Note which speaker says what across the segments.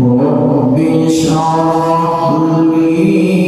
Speaker 1: رب اشرح لي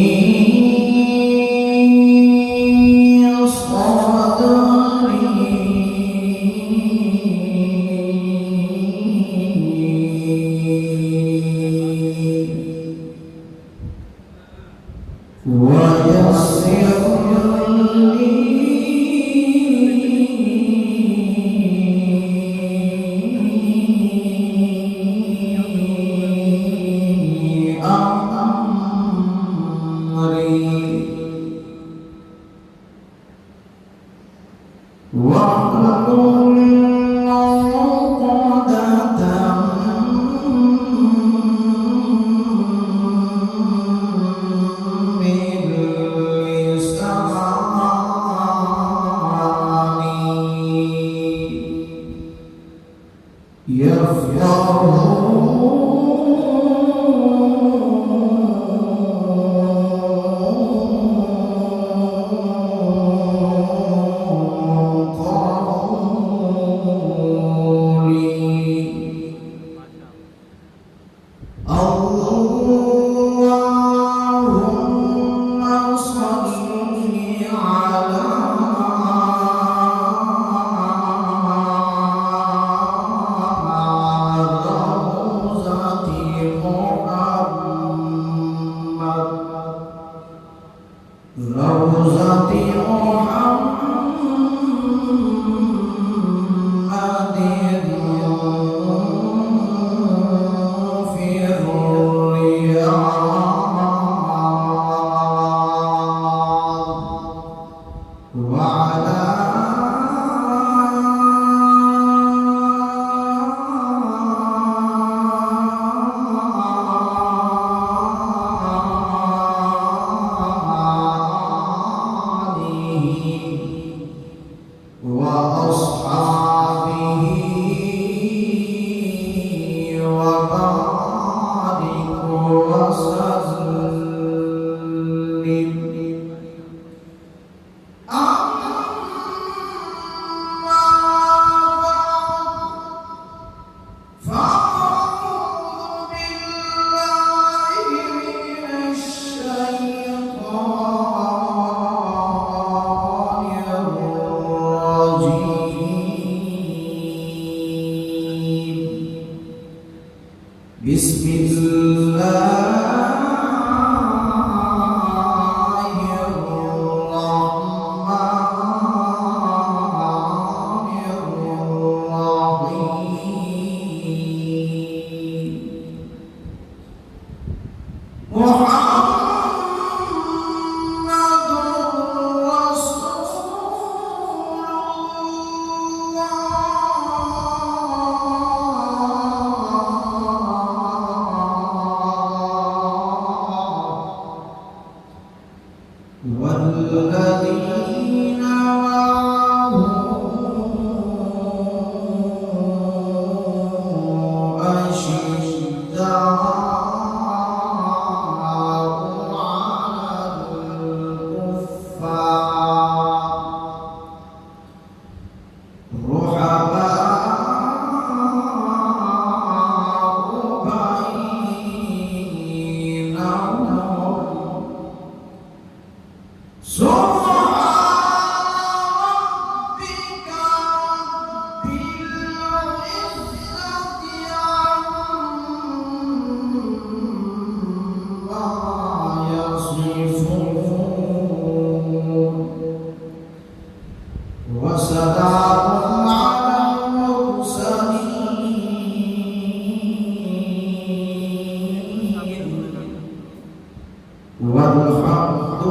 Speaker 1: والحق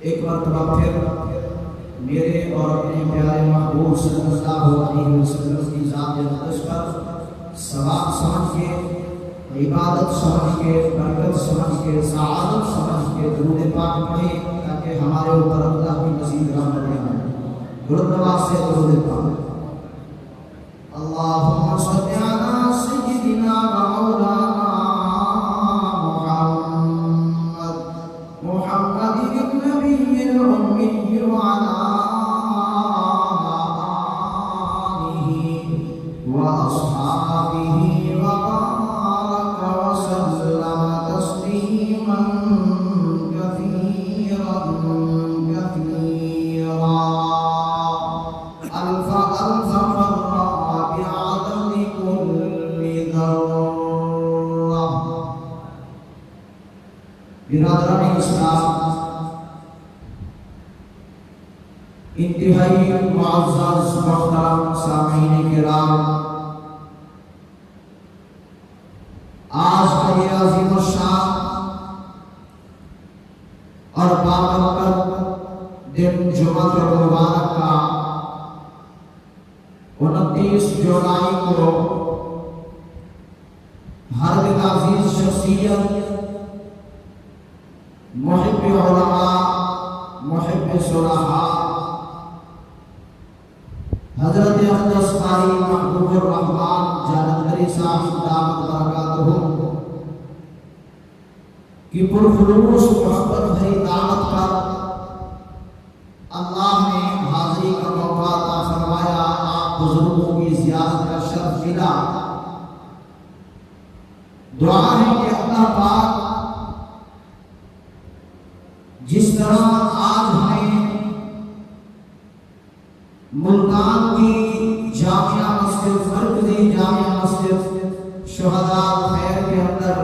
Speaker 1: ایک مرتبہ پھر میرے اور اپنے پیارے محبوب صلی اللہ علیہ وسلم کی ذات اقدس پر ثواب سمجھ کے، عبادت سمجھ کے، برکت سمجھ کے، سعادت سمجھ کے درود پاک پڑھیں تاکہ ہمارے اوپر اللہ کی مزید رحمتیں آئیں۔ درود نواز سے درود پاک۔ اللہم صلی علی سیدنا و مولانا محمد النبی الأمی وعلی آلہ وأصحابہ وبارک وسلم تسلیما کثیرا کثیرا الف الف مرہ بعدد کل ذرہ۔ برادران اسلام، انتہائی معزز محترم سامعین کرام، آج کا یہ عظیم الشان اور بابرکت دن جمعہ المبارک کا 29 جولائی کو ہر دل عزیز شخصیت، محب علماء، محب صلحاء، حضرت اقدس قاری محبوب الرحمن جالندری صاحب دامت برکاتہ کی پرخلوص محبت بھری دعوت پر اللہ نے حاضری کا موقع عطا فرمایا، آپ بزرگوں کی زیارت کا شرف ملا۔ دعا ہے کہ اللہ پاک جس طرح آج ہمیں ملتان کی جامعہ مسجد، مرکزی جامعہ مسجد شہداء خیر کے اندر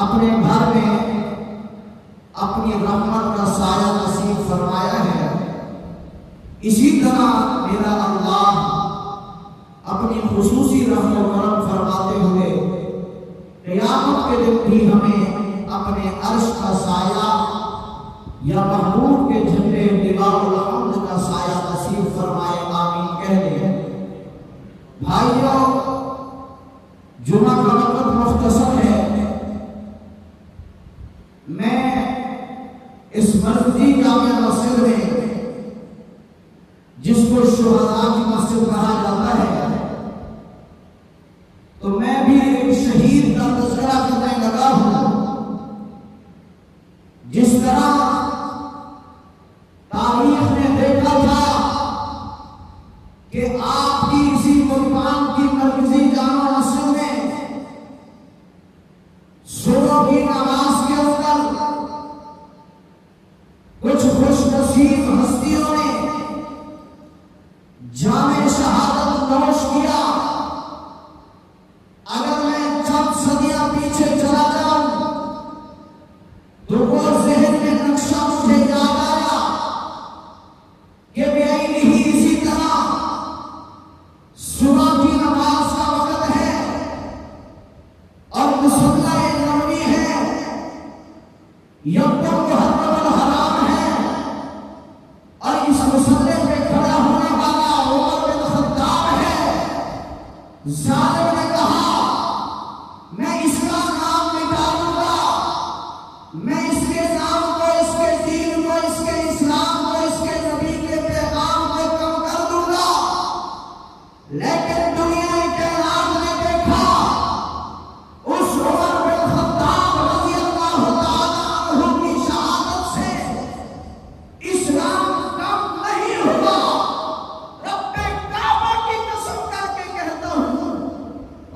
Speaker 1: اپنے گھر میں اپنی رحمت کا سایہ نصیب فرمایا ہے، اسی طرح میرا اللہ اپنی خصوصی رحم و کرم فرماتے ہوئے قیامت کے دن بھی ہمیں اپنے عرش کا سایہ یا محبوب کے جھنڈے لواء الحمد کا سایہ نصیب فرمائے، آمین کہہ دیں۔ بھائیوں، جمعہ کا وقت مختصر ہے، میں اس مرکزی جامع مسجد میں جس کو شہداء کی مسجد کہا جاتا ہے، تو میں بھی ایک شہید کا تذکرہ کرنے لگا ہوں۔ جس طرح تاریخ نے دیکھا تھا کہ آپ کی اسی ملتان کی مرکزی جامع مسجد میں صبح کی نماز کے اندر کچھ خوش نصیب ہستیوں نے جام شہادت نوش کیا۔ اگر میں چند صدیاں پیچھے چلا جاؤں تو وہ ذہن میں نقشہ مجھے یاد آیا کہ بعین ہی اسی طرح صبح کی نماز کا وقت ہے اور مصلی نبوی ہے، یوم محرم الحرام ہے، اور اس مصلی پہ کھڑا ہونے والا عمر بن خطاب ہے۔ ظالم نے کہا میں اس کا نام مٹالوں گا، میں اس کے نام کو، اس کے دین کو، اس کے اسلام کو، اس کے نبی کے پیغام کو کم کر دوں گا۔ لیکن دنیا کائنات نے دیکھا اس عمر بن خطاب رضی اللہ تعالیٰ عنہ کی شہادت سے اسلام کم نہیں ہوا۔ رب کعبہ کی قسم کر کے کہتا ہوں،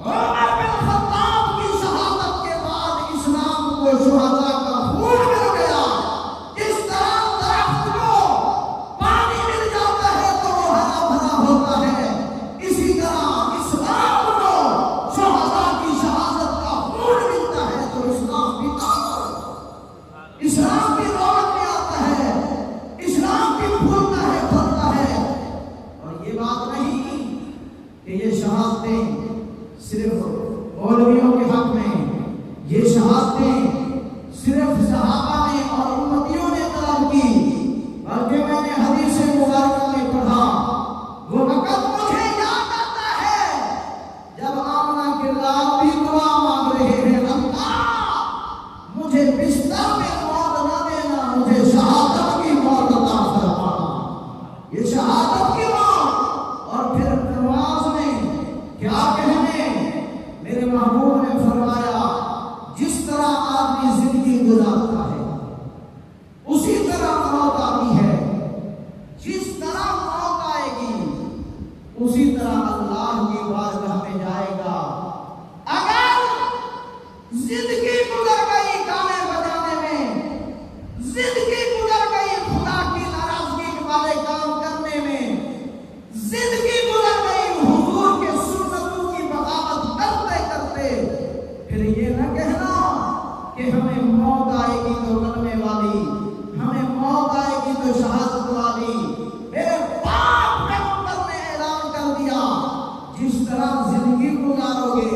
Speaker 1: عمر بن خطاب کی شہادت کے بعد اسلام کو شہداء کا خون مل گیا۔ جس طرح درخت کو پانی مل جاتا ہے تو وہ ہرا بھرا ہوتا ہے، اسی طرح اسلام کو شہداء کی شہادت کا خون ملتا ہے تو اسلام بھی طاقت، اسلام بھی دولت میں آتا ہے، اسلام بھی پھولتا ہے، پھلتا ہے۔ اور یہ بات نہیں کہ یہ شہادتیں صرف مولویوں کے حق میں، یہ شہادتیں صرف صحابہ نے اور امتیوں نے طلب کی، بلکہ میں نے حدیث مبارکہ میں پڑھا، وہ وقت مجھے یاد آتا ہے جب آمنہ کے لال بھی دعا مانگ رہے ہیں، اللہ مجھے بستر میں موت نہ دینا، مجھے شہادت کی موت عطا فرما، یہ شہادت کی موت۔ اور پھر نماز میں کیا کہنے، میرے محبوب نے فرمایا جس طرح آدمی زندگی گزارتا ہے اسی طرح موت آتی ہے، جس طرح موت آئے گی اسی طرح اللہ کی بارگاہ میں جائے گا۔ اگر زندگی گزر گئی گانے بجانے میں، زندگی گزر گئی خدا کی ناراضگی والے کام کرنے میں، زندگی گزر گئی حضور کے سنتوں کی بغاوت کرتے کرتے، پھر یہ نہ کہنا کہ ہمیں موت آئے گی تو کلمے والی، ہمیں موت آئے گی تو شہادت والی۔ میرے باپ پیغمبر نے اعلان کر دیا جس طرح زندگی گزارو گے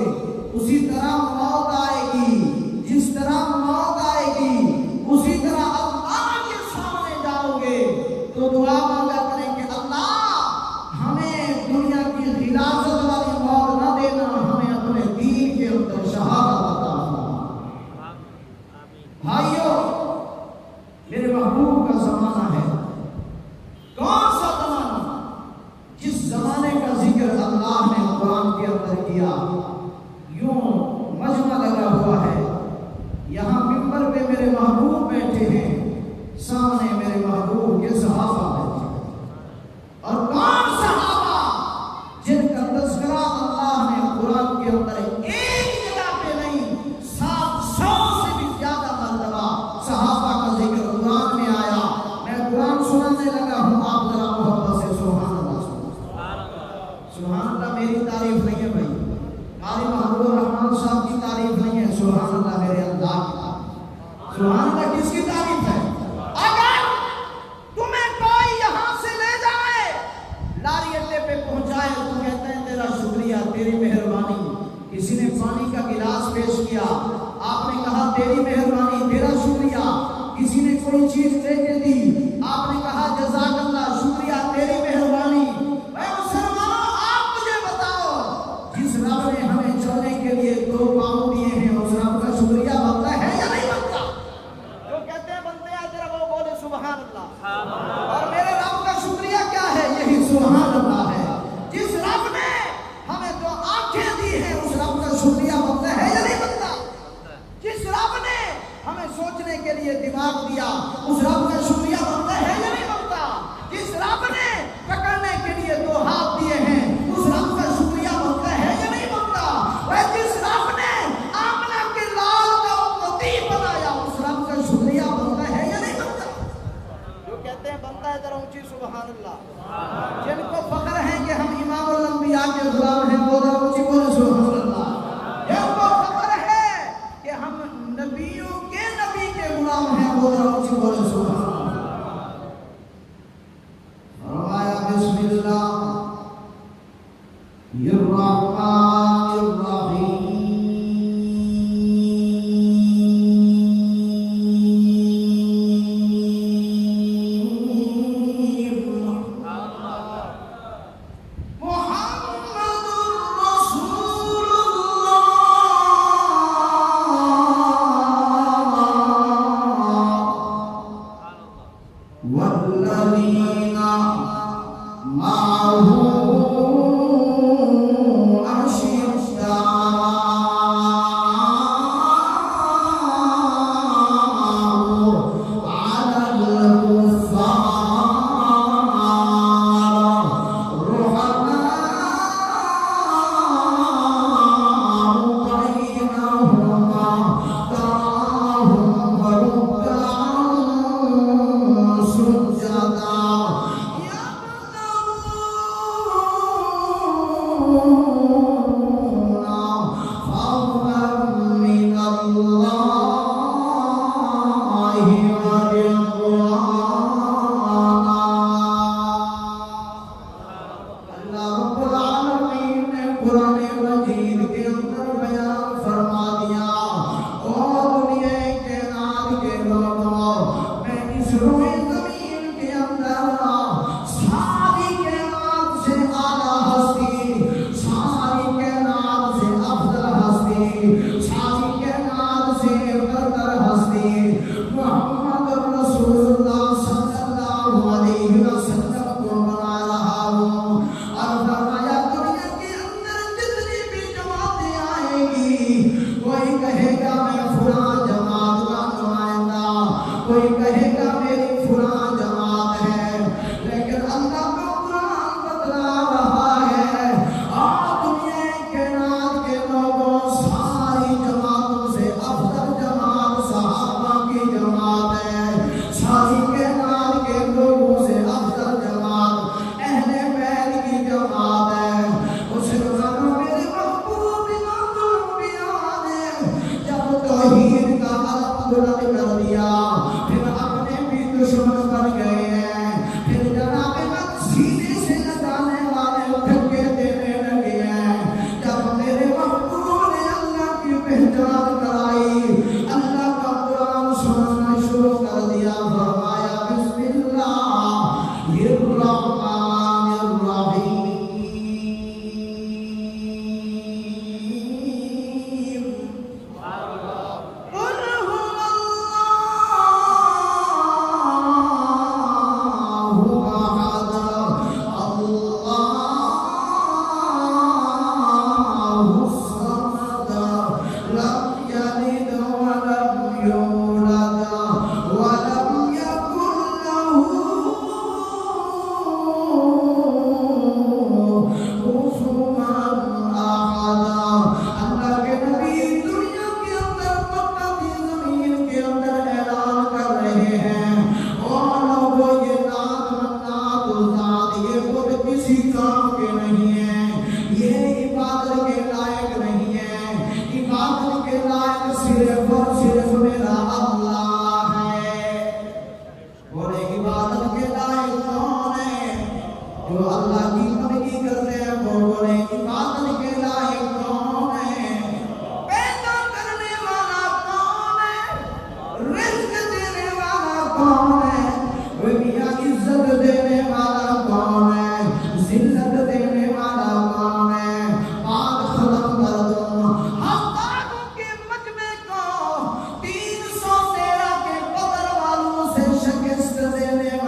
Speaker 1: اسی طرح موت آئے گی، جس طرح موت آئے گی اسی طرح اللہ کے سامنے جاؤ گے تو دعا مانگا کریں کہ اللہ ہمیں دنیا کی غلاظت والی موت نہ دینا، ہمیں اپنے دین کے اندر شہادت عطا فرما۔ بھائیو، میرے محبوب کا زمانہ ہے، کون سا زمانہ؟ جس زمانے کا ذکر اللہ نے قرآن کے اندر کیا۔ یوں مجمع لگا ہوا ہے، یہاں منبر پہ میرے محبوب بیٹھے ہیں، سامنے میرے محبوب کے صحابہ بیٹھے ہیں، اور کون صحابہ جن کا تذکرہ اللہ نے قرآن کے اندر ایک جگہ پہ نہیں 700 سے بھی زیادہ مرتبہ صحابہ کا ذکر قرآن میں آیا۔ میں قرآن سنانے لگا ہوں، آپ ذرا محبت سے سبحان اللہ سبحان اللہ۔ میری تعریف نہیں ہے بھائی، قاری محمود الرحمان صاحب کی تعریف نہیں ہے، سبحان اللہ میرے اللہ کی تعریف۔ سبحان اللہ کس کی تعریف ہے؟ اگر تمہیں کوئی
Speaker 2: اللہ۔ اور میرے رب کا شکریہ کیا ہے؟ یہی سبحان اللہ ہے۔ جس رب نے ہمیں جو آنکھیں دی ہیں اس رب کا شکریہ بنتا ہے یا نہیں بنتا؟ جس رب نے ہمیں سوچنے کے لیے دماغ دیا اس رب کا شکریہ بنتا ہے یا نہیں بنتا؟ جس رب نے پکڑنے کے لیے دو ہاتھ دیے ہیں اس رب کا شکریہ بنتا ہے یا نہیں بنتا؟ اور جس رب نے آمنہ کے لال کا امتی بنایا اس رب کا شکریہ بنتا ہے یا نہیں بنتا؟ جو کہتے ہیں بنتا ہے ذرا اونچی سبحان اللہ۔ جن کو فخر ہے کہ ہم امام الانبیاء کے غلام ہیں وہ ذرا اونچی بولے سبحان اللہ۔ جن کو فخر ہے کہ ہم نبیوں کے نبی کے غلام ہیں وہ ذرا اونچی بولے سبحان اللہ۔ فرمایا بسم اللہ الرحمن الرحیم۔ والذین معه
Speaker 3: شکست دینے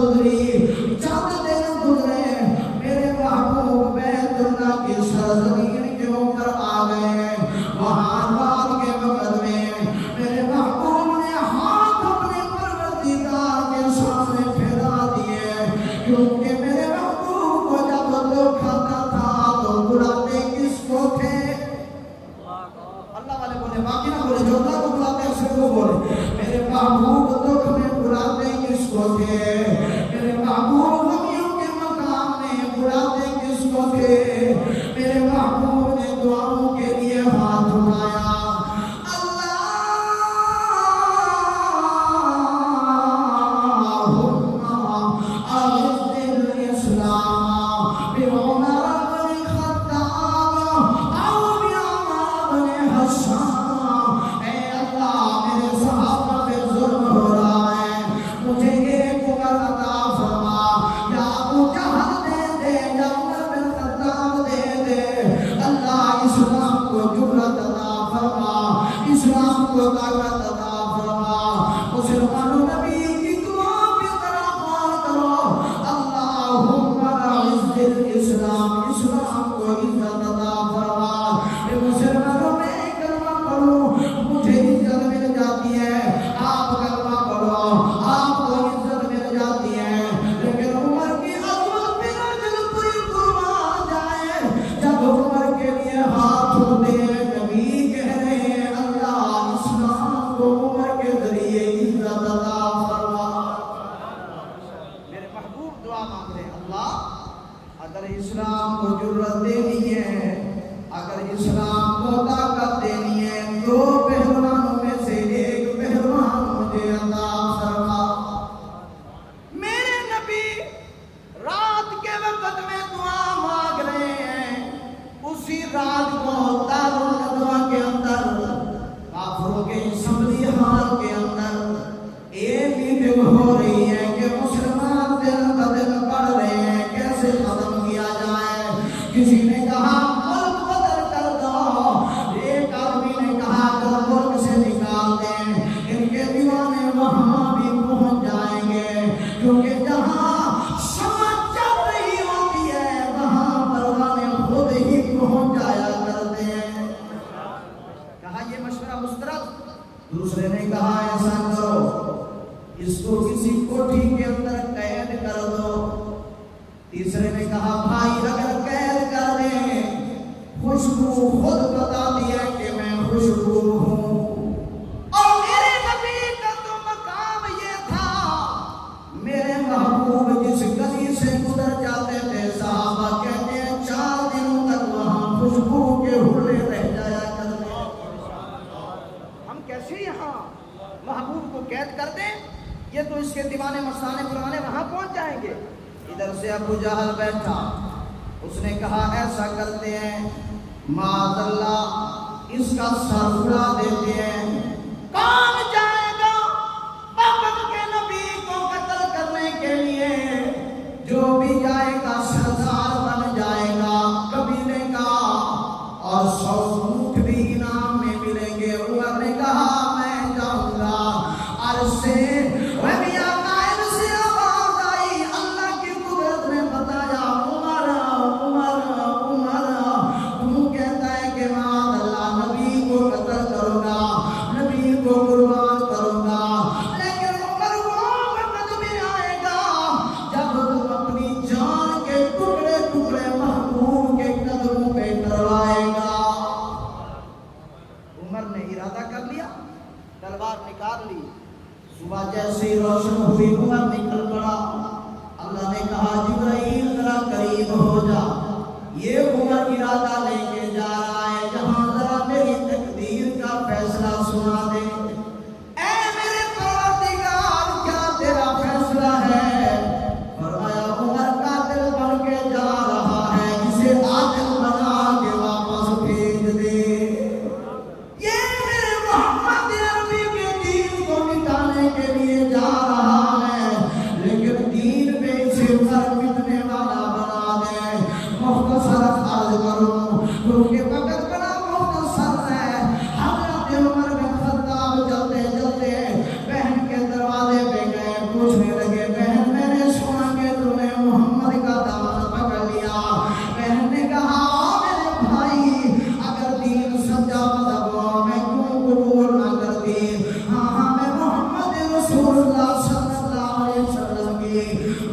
Speaker 2: گزری، چند دن گزرے، میرے محبوب بیت اللہ کی سرزمین کے اوپر آ گئے۔ وہاں رات کے وقت میں میرے محبوب نے ہاتھ اپنے پروردگار کے سامنے پھیلا دیے، کیونکہ میرے محبوب کو جب دکھ آتا تھا تو بلاتے کس کو تھے؟ اللہ والے بولے، باقی نہ بولے، جو اللہ کو بلاتے ہیں صرف وہ بولے۔ میرے محبوب دکھ میں بلاتے کس کو تھے؟ میرے محبوب غمیوں کے مقام میں بلاتے کس کو تھے؟ میرے محبوب نے دعاؤں کے لیے ہاتھ اٹھایا، اسلام کو طاقت عطا فرما۔ مسلمانوں نبی کی دعا کی طرح قول کرو، اللہم اعز الاسلام، اسلام کو عزت عطا فرما۔ اے مسلمانوں میں کلمہ پڑھو، مجھے عزت مل جاتی ہے، آپ کلمہ پڑھو، آپ کو عزت مل جاتی ہے، لیکن عمر کی عظمت پہ جب کوئی قربان جائے، جب عمر کے لیے ہاتھ اٹھتے نبی کہہ رہے ہیں عمر کے ذریعے عزت عطا فرما۔ میرے محبوب دعا مانگ رہے، اللہ اگر اسلام کو جرأت دینی ہے، اگر اسلام کو طاقت دینی ہے، دو پہلوانوں میں سے ایک پہلوان مجھے عطا فرما۔ میرے نبی رات کے وقت میں دعا مانگ رہے ہیں، اسی رات کو دارالندوا کے اندر کافروں کے اسمبلی ہال کے اندر ایک میٹنگ ہو رہی ہے کہ مسلمان دن بدل پڑھ رہے ہیں، کیسے ختم کیا جائے۔ کسی نے کہا ملک بدل کر دو، ایک آدمی نے کہا کہ ملک سے نکال دیں، ان کے دیوانے وہاں بھی پہنچ جائیں گے، کیونکہ جہاں سمجھ چل رہی ہوتی ہے وہاں پروانے خود ہی پہنچ جایا کرتے ہیں۔ کہا یہ مشورہ مسترد۔ دوسرے نے کہا ایسا کرو، اس کو کسی کوٹھی کے اندر قید کر دو۔ تیسرے نے کہا بھائی اگر قید کر دیں، خوشبو خود بتا دیا کہ میں خوشبو ہوں، اور میرے نبی کا تو مقام یہ تھا، میرے محبوب جس گلی سے گزر جاتے تھے صحابہ کہتے ہیں 4 دنوں تک وہاں خوشبو کے حلے رہ جایا کرتے۔ ہم کیسے یہاں محبوب کو قید کر دیں؟ یہ تو اس کے دیوانے مستانے پرانے وہاں پہنچ جائیں گے۔ ادھر سے ابو جہل بیٹھا، اس نے کہا ایسا کرتے ہیں، معاذ اللہ اس کا سر اڑا دیتے ہیں، کون جائے گا وقت کے نبی کو قتل کرنے کے لیے؟ جو بھی جائے گا سردار بن جائے گا قبیلے کا، اور 100 اونٹ بھی انعام میں ملیں گے۔ عمر نے کہا میں جاؤں گا۔ عرض سے ربیہ قائد سے آواز آئی، اللہ کی قدرت نے بتایا عمر عمر عمر تو کہتا ہے کہ معاذ اللہ نبی کو قتل کروں گا، نبی کو قربان کروں گا، لیکن عمر وہ وقت بھی آئے گا جب تم اپنی جان کے ٹکڑے ٹکڑے محبوب کے قدموں پہ کروائے گا۔ عمر نے ارادہ کر لیا، تلوار نکال لی، صبح جیسے ہی روشن ہوئی عمر نکل پڑا۔ اللہ نے کہا جبرائیل ذرا قریب ہو جا، یہ عمر ارادہ لے کے جا رہا ہے جہاں ذرا میری تقدیر کا فیصلہ سنا دے۔ اے میرے پروردگار کیا تیرا فیصلہ ہے؟ فرمایا عمر قاتل بن کے جا رہا ہے، اسے عادل بنا کے واپس بھیج دے۔ یہ میرے محمد عربی کے دین کو مٹانے کے لیے جا رہا ہے، لیکن دین پہ اسے مٹنے والا بنا دے۔ مختصر عرض کروں کیونکہ وقت بڑا مختصر ہے، حضرت عمر بن خطاب چلتے چلتے بہن کے دروازے پہ گئے، پوچھنے لگے بہن میں نے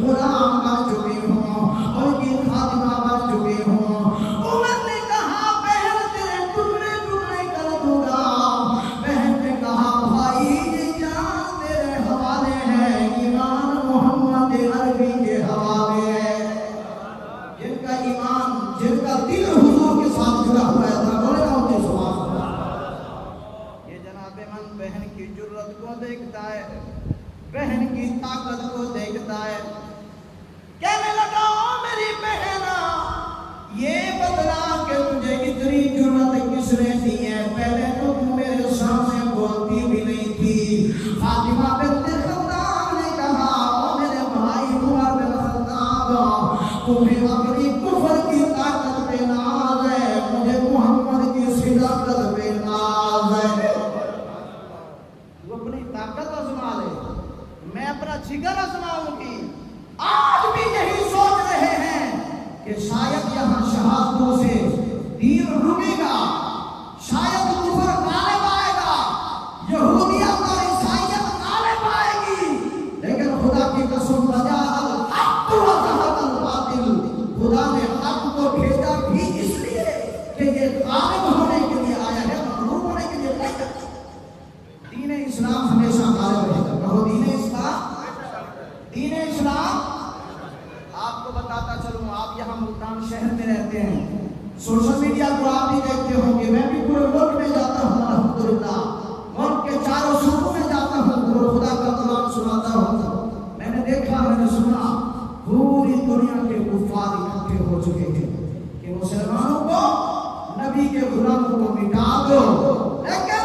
Speaker 2: غلام بن چکے ہوں، ان کی خادمہ بن چکے ہوں۔ عمر نے کہا بہن تیرے ٹکڑے ٹکڑے کر دوں گا۔ بہن نے کہا بھائی یہ جان تیرے حوالے ہے، ایمان محمد عربی کے حوالے ہے۔ جن کا ایمان، جن کا دل حضور کے ساتھ جڑا ہوا ہے، بولے نا ان کی سبحان اللہ۔ یہ جناب من بہن کی جرت کو دیکھتا ہے، بہن کی طاقت کو دیکھتا ہے، کہنے لگا او میری بہنا، یہ بدلا کہ تجھے اتنی جرت کس نے دی ہے؟ پہلے تو تم میرے سامنے بولتی بھی نہیں تھی۔ فاطمہ بنت خطاب نے کہا او میرے بھائی عمر بن خطاب، تمہیں اپنی کفر کی طاقت پہ ناز ہے، مجھے محمد کی صداقت پہ ناز ہے۔ تو اپنی طاقت آزما لے، میں اپنا جگر آزماؤں گی۔ آج بھی یہی سوچ رہے ہیں کہ شاید یہاں شہادتوں سے دین رکے گا، شاید کفر غالب آئے گا، یہودیت اور عیسائیت غالب آئے گی، لیکن خدا کی قسم وجاء الحق وزهق الباطل، خدا نے حق کو بھیجا بھی اس لیے کہ یہ غالب ہونے کے لیے آیا ہے، مغلوب ہونے کے لیے نہیں۔ دین اسلام ہمیشہ غالب رہے گا۔ کہو دین اسلام، دین اسلام۔ آپ کو بتاتا چلوں، آپ یہاں ملتان شہر میں رہتے ہیں، سوشل میڈیا کو آپ بھی دیکھتے ہوں گے، میں بھی پورے ملک میں جاتا ہوں الحمدللہ، ملک کے چاروں صوبوں میں جاتا ہوں اور خدا کا کلام سناتا ہوں۔ میں نے دیکھا، میں نے سنا، پوری دنیا کے کفار اکٹھے ہو چکے ہیں کہ مسلمانوں کو، نبی کے غلاموں کو مٹا دو، لیکن